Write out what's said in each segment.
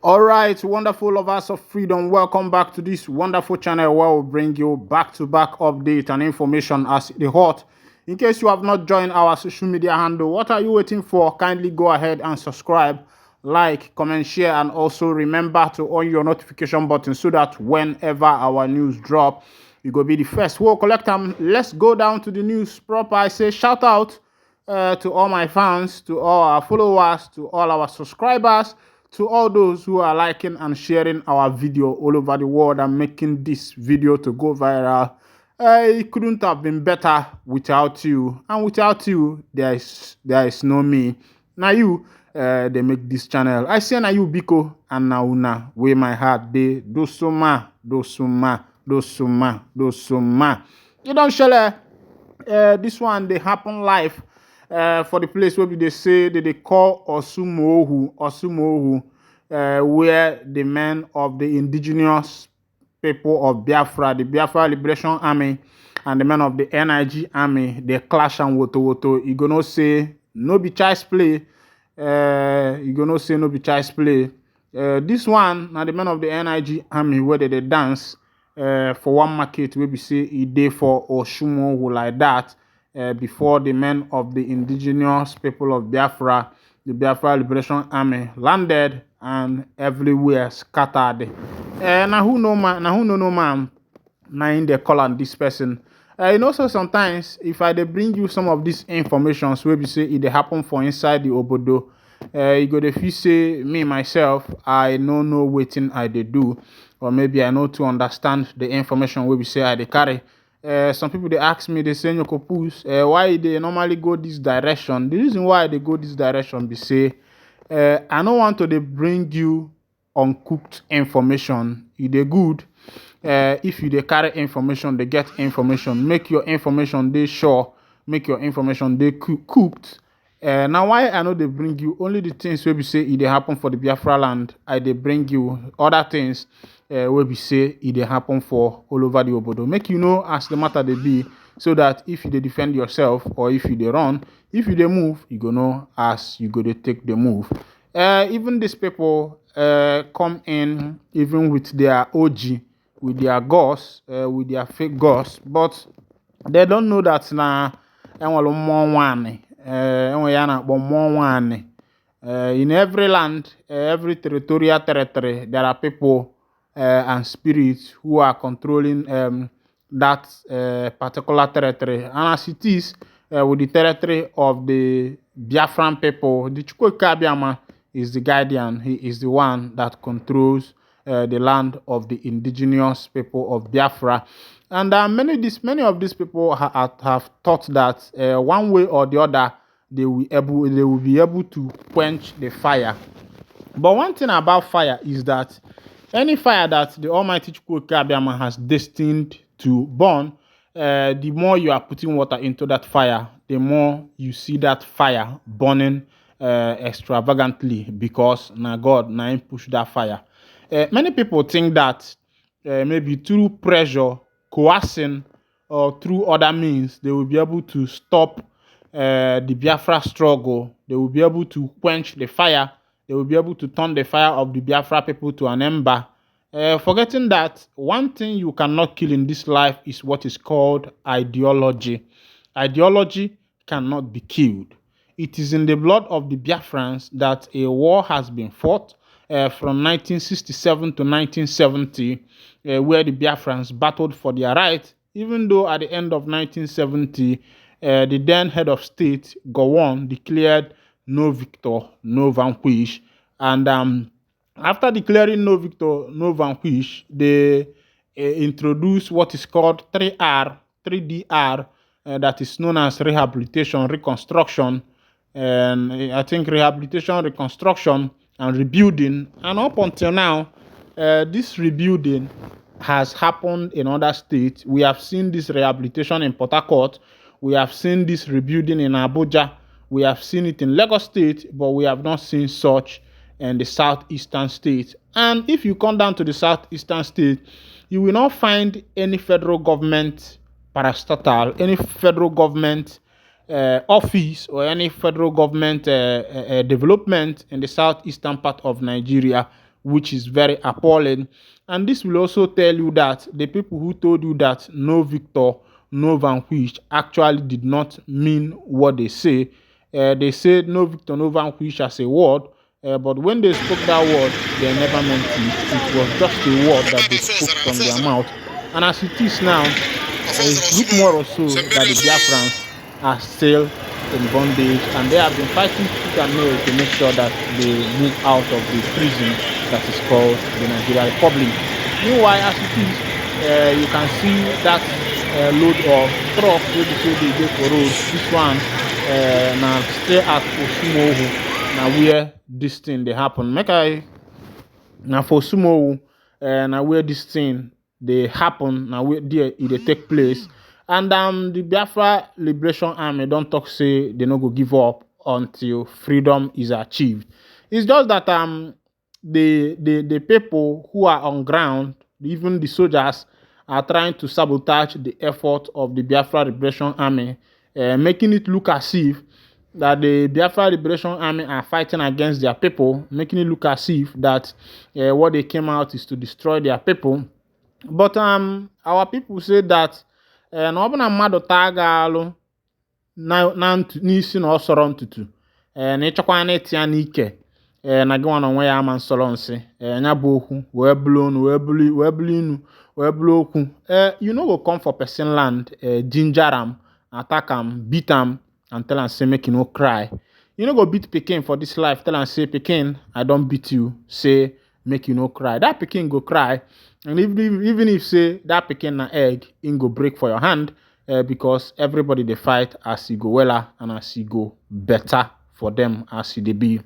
All right, wonderful lovers of freedom, welcome back to this wonderful channel where we'll bring you back-to-back update and information as the hot. In case you have not joined our social media handle, what are you waiting for? Kindly go ahead and subscribe, like, comment, share, and also remember to on your notification button so that whenever our news drop, you go be the first. We'll collect them. Let's go down to the news proper. I say shout out to all my fans, to all our followers, to all our subscribers, to all those who are liking and sharing our video all over the world and making this video to go viral. It couldn't have been better without you, and without you there is no me. Now you they make this channel. I say now you biko and now una where my heart they dosuma. You don't share this one they happen live for the place where they say that they call Osumohu, where the men of the indigenous people of Biafra, the Biafra Liberation Army, and the men of the NIG Army, they clash and woto. You gonna say no be child's play. This one now the men of the NIG Army where they dance for one market where we say a day for Osumohu like that. Before the men of the indigenous people of Biafra, the Biafra Liberation Army landed and everywhere scattered. Now who know man? Now in the call on this person. So sometimes if I bring you some of these informations where we say it happen for inside the obodo, you go if you say me myself, I know waiting I do, or maybe I know to understand the information where we say I carry. Some people they ask me, they say why they normally go this direction. The reason why they go this direction be say I don't want to bring you uncooked information. If they good, if you they carry information, they get information. Make your information they sure. Make your information they cooked. Now why I know they bring you only the things where we say it they happen for the Biafra land. I they bring you other things where we say it they happen for all over the obodo. Make you know as the matter they be, so that if you they defend yourself or if you they run, if you they move, you go know as you go to take the move. Even these people come in even with their OG, with their ghosts, with their fake ghosts, but they don't know that now in every land, every territory, there are people and spirits who are controlling that particular territory. And as it is with the territory of the Biafran people, the Chukwukabiama is the guardian. He is the one that controls the land of the indigenous people of Biafra. And many of these people have thought that one way or the other they will be able to quench the fire. But one thing about fire is that any fire that the Almighty Chukwukabiama has destined to burn, the more you are putting water into that fire, the more you see that fire burning extravagantly, because now God now push that fire. Many people think that maybe through pressure, coercing, or through other means, they will be able to stop the Biafra struggle. They will be able to quench the fire. They will be able to turn the fire of the Biafra people to an ember. Forgetting that one thing you cannot kill in this life is what is called ideology. Ideology cannot be killed. It is in the blood of the Biafrans that a war has been fought from 1967 to 1970, where the Biafrans battled for their right, even though at the end of 1970, the then head of state, Gowon, declared no victor, no vanquish. And after declaring no victor, no vanquish, they introduced what is called 3DR, that is known as rehabilitation, reconstruction, and I think rehabilitation, reconstruction, and rebuilding. And up until now, this rebuilding has happened in other states. We have seen this rehabilitation in Port Harcourt. We have seen this rebuilding in Abuja. We have seen it in Lagos State, but we have not seen such in the southeastern states. And if you come down to the southeastern state, you will not find any federal government parastatal, any federal government office, or any federal government development in the southeastern part of Nigeria which is very appalling. And this will also tell you that the people who told you that no victor, no vanquished actually did not mean what they say. They said no victor, no vanquished as a word, but when they spoke that word, they never meant it. It was just a word that they spoke from their mouth. And as it is now, look more or so that the Biafrans are still in bondage, and they have been fighting tooth and nail to make sure that they move out of the prison that is called the Nigeria Republic. Meanwhile, as it is, you can see that load of truck wey be say dey dey for road. This one na still at Osumohu, na where this thing dey happen. Make I na for Osumohu, na where this thing dey happen, na where there e dey take place. And the Biafra Liberation Army don talk say they no go give up until freedom is achieved. It's just that the people who are on ground, even the soldiers, are trying to sabotage the effort of the Biafra Liberation Army, making it look as if that the Biafra Liberation Army are fighting against their people, making it look as if that what they came out is to destroy their people. But our people say that na ọ bụ na mmadụ taa gaalụ n'isi na ọ sọrọ ntutu na ịchọkwa na ịtị ya n'ike na gị nwa na onwe ya ama nsọrọ nsị nya bụ okwu wee bụrụ onu wee bụrụ inu wee bụrụ okwu. You no go come for person land, ginger am, attack am, beat am, and tell am say make you no cry. You no go beat pikin for this life, tell am say pikin I don beat you, say make you no cry. That pikin go cry, and even if say that pikin na egg, im go break for your hand, because everybody dey fight as e go wella and as e go better for them as e dey be.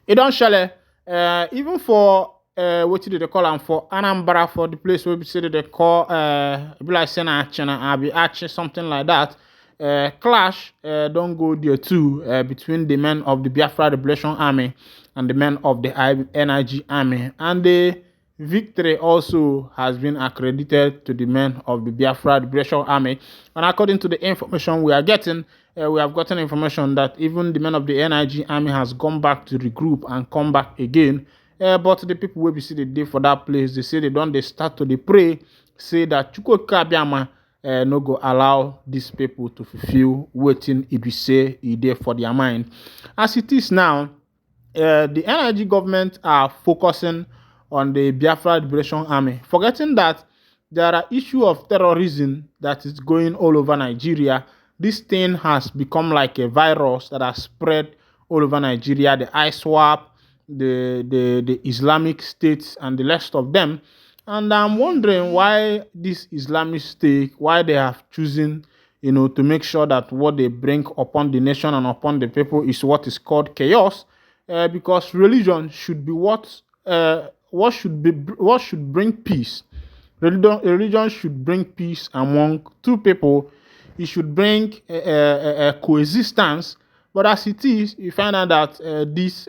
E don shele even for wetin dey call am for Anambra, for the place wey be say dey call e be like say na Achina abi Achi, something like that. Clash don go there too, between the men of the Biafra Liberation Army and the men of the NIG Army, and the victory also has been accredited to the men of the Biafra Liberation Army. And according to the information we are getting, we have gotten information that even the men of the NIG Army has gone back to regroup and come back again. But the people wey be see the day for that place, they say they start to pray, say that Chukwuka Abiyama no go allow these people to fulfill wetin e be say e dey for their mind. As it is now, the NIG government are focusing on the Biafra Liberation Army, forgetting that there are issues of terrorism that is going all over Nigeria. This thing has become like a virus that has spread all over Nigeria. The ISWAP, the Islamic states, and the rest of them. And I'm wondering why this Islamic state, why they have chosen, to make sure that what they bring upon the nation and upon the people is what is called chaos, because religion should be what should bring peace. Religion should bring peace among two people. It should bring a coexistence. But as it is, you find out that this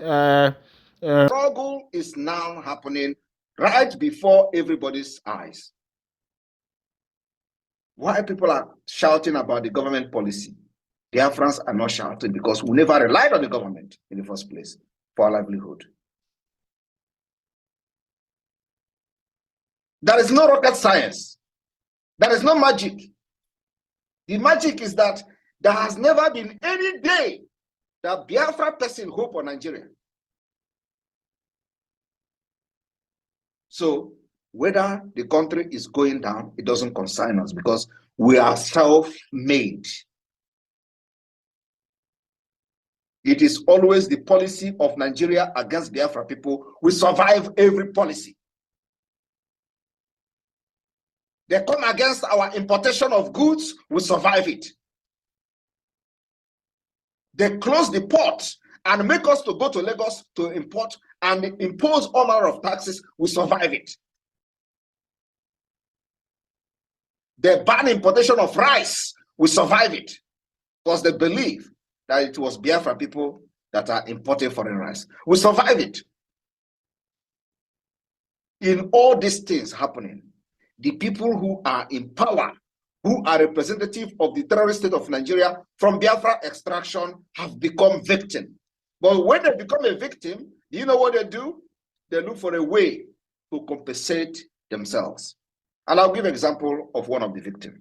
struggle is now happening right before everybody's eyes. Why people are shouting about the government policy? The Biafrans are not shouting because we never relied on the government in the first place for our livelihood. There is no rocket science. There is no magic. The magic is that there has never been any day that Biafra person hope on Nigeria. So whether the country is going down, it doesn't concern us because we are self-made. It is always the policy of Nigeria against Biafra people. We survive every policy. They come against our importation of goods, we survive it. They close the port and make us to go to Lagos to import and impose all manner of taxes, we survive it. They ban importation of rice, we survive it. Because they believe that it was Biafra people that are importing foreign rice. We survive it. In all these things happening, the people who are in power, who are representative of the terrorist state of Nigeria from Biafra extraction, have become victim. But when they become a victim, you know what they do? they look for a way to compensate themselves. And I'll give an example of one of the victims.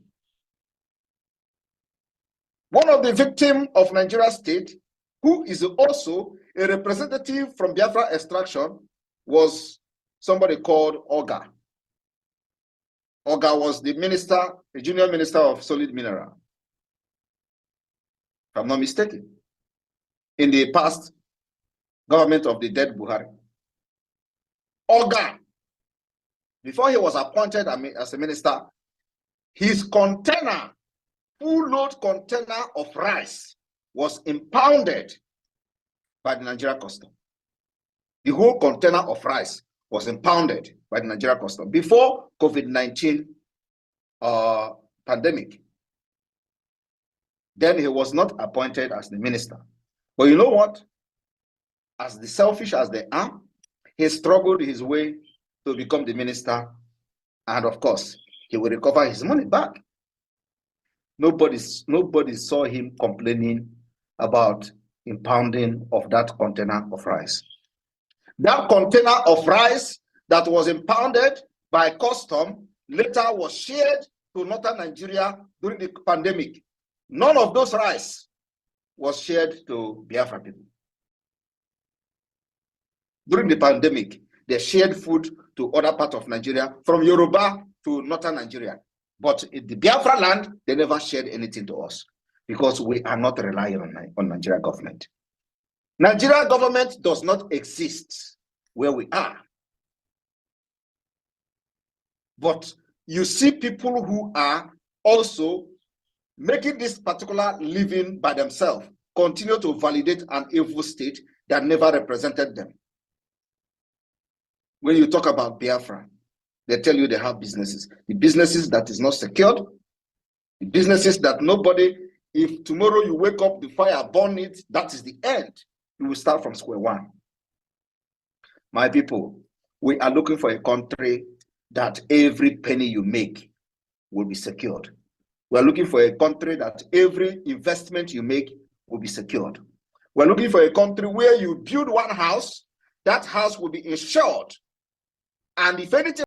One of the victims of Nigeria state, who is also a representative from Biafra extraction, was somebody called Oga. Oga was the minister, the junior minister of solid mineral, if I'm not mistaken, in the past government of the dead Buhari. Oga, before he was appointed as a minister, his container, full load container of rice, was impounded by the Nigeria custom. The whole container of rice was impounded by the Nigeria custom before COVID-19 pandemic. Then he was not appointed as the minister. But you know what? As the selfish as they are, he struggled his way to become the minister. And of course, he will recover his money back. Nobody saw him complaining about impounding of that container of rice. That container of rice that was impounded by custom later was shared to northern Nigeria during the pandemic. None of those rice was shared to Biafra people. During the pandemic, they shared food to other parts of Nigeria, from Yoruba to northern Nigeria. But in the Biafra land, they never shared anything to us because we are not relying on Nigeria government. Nigeria government does not exist where we are. But you see people who are also making this particular living by themselves continue to validate an evil state that never represented them. When you talk about Biafra, they tell you they have businesses. The businesses that is not secured, the businesses that nobody, if tomorrow you wake up, the fire burn it, that is the end. You will start from square one. My people, we are looking for a country that every penny you make will be secured. We are looking for a country that every investment you make will be secured. We're looking for a country where you build one house, that house will be insured. And if anything